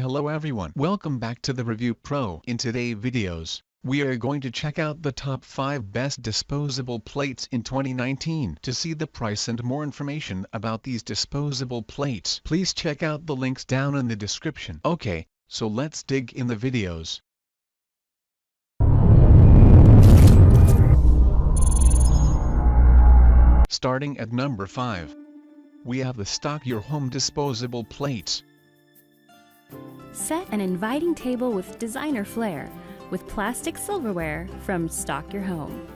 Hello everyone, welcome back to the Review Pro. In today's videos, we are going to check out the top 5 best disposable plates in 2019. To see the price and more information about these disposable plates, please check out the links down in the description. Okay, so let's dig in the videos. Starting at number 5. We have the Stock Your Home disposable plates. Set an inviting table with designer flair with plastic silverware from Stock Your Home.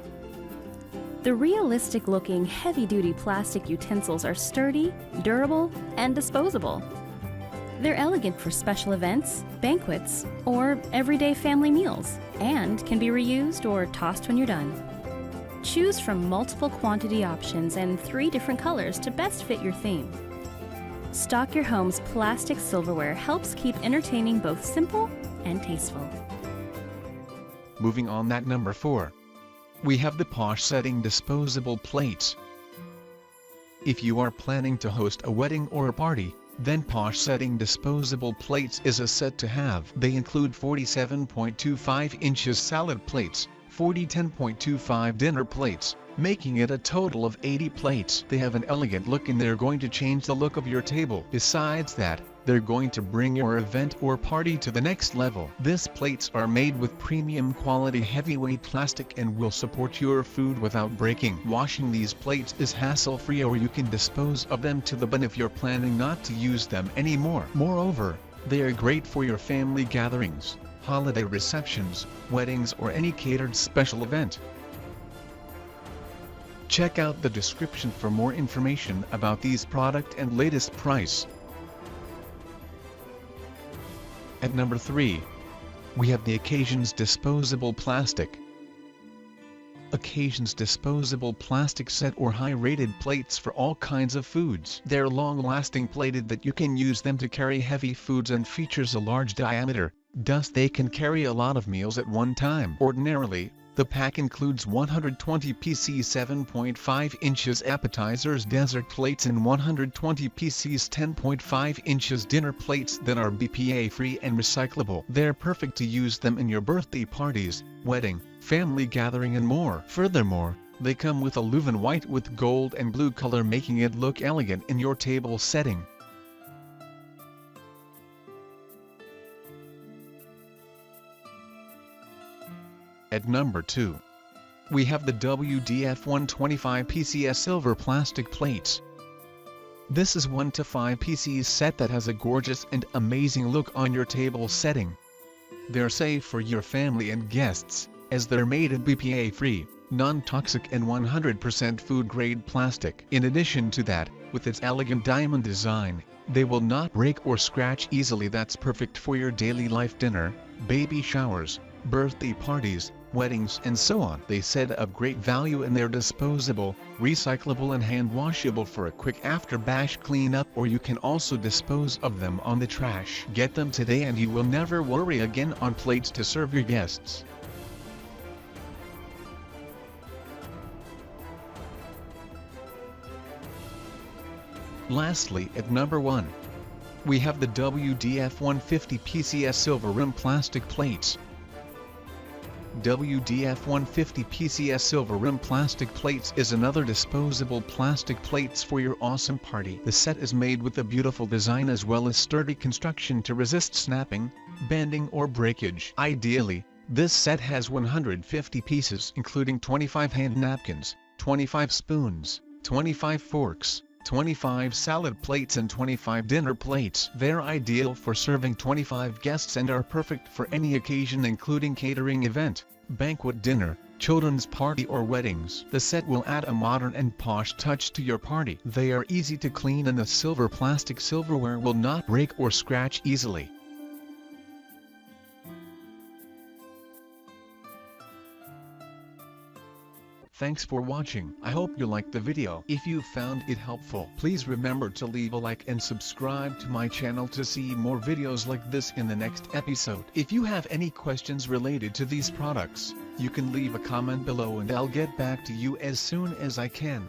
The realistic-looking, heavy-duty plastic utensils are sturdy, durable, and disposable. They're elegant for special events, banquets, or everyday family meals, and can be reused or tossed when you're done. Choose from multiple quantity options and 3 different colors to best fit your theme. Stock Your Home's plastic silverware helps keep entertaining both simple and tasteful. Moving on at number 4. We have the Posh setting disposable plates. If you are planning to host a wedding or a party, then Posh setting disposable plates is a set to have. They include 47.25 inches salad plates, 40 10.25 dinner plates, making it a total of 80 plates. They have an elegant look and they're going to change the look of your table. Besides that, they're going to bring your event or party to the next level. These plates are made with premium quality heavyweight plastic and will support your food without breaking. Washing these plates is hassle-free, or you can dispose of them to the bin if you're planning not to use them anymore. Moreover, they are great for your family gatherings, holiday receptions, weddings, or any catered special event. Check out the description for more information about these product and latest price. At number 3. We have the Occasions disposable plastic. Occasions disposable plastic set or high-rated plates for all kinds of foods. They're long-lasting plated that you can use them to carry heavy foods and features a large diameter. Thus they can carry a lot of meals at one time. Ordinarily, the pack includes 120 pc 7.5 inches appetizers dessert plates and 120 pcs 10.5 inches dinner plates that are BPA-free and recyclable. They're perfect to use them in your birthday parties, wedding, family gathering and more. Furthermore, they come with a Leuven white with gold and blue color, making it look elegant in your table setting. At number 2. We have the WDF 125 PCS silver plastic plates. This is 1 to 5 PCs set that has a gorgeous and amazing look on your table setting. They're safe for your family and guests, as they're made of BPA-free, non-toxic and 100% food-grade plastic. In addition to that, with its elegant diamond design, they will not break or scratch easily. That's perfect for your daily life dinner, baby showers, birthday parties, weddings and so on. They set up great value and they're disposable, recyclable and hand washable for a quick after bash cleanup, or you can also dispose of them on the trash. Get them today and you will never worry again on plates to serve your guests. Lastly, at number 1. We have the WDF 150 PCS silver rim plastic plates. WDF 150 PCS silver rim plastic plates is another disposable plastic plates for your awesome party. The set is made with a beautiful design as well as sturdy construction to resist snapping, bending or breakage. Ideally, this set has 150 pieces including 25 hand napkins, 25 spoons, 25 forks, 25 salad plates and 25 dinner plates. They're ideal for serving 25 guests and are perfect for any occasion including catering event, banquet dinner, children's party or weddings. The set will add a modern and posh touch to your party. They are easy to clean and the silver plastic silverware will not break or scratch easily. Thanks for watching. I hope you liked the video. If you found it helpful, please remember to leave a like and subscribe to my channel to see more videos like this in the next episode. If you have any questions related to these products, you can leave a comment below and I'll get back to you as soon as I can.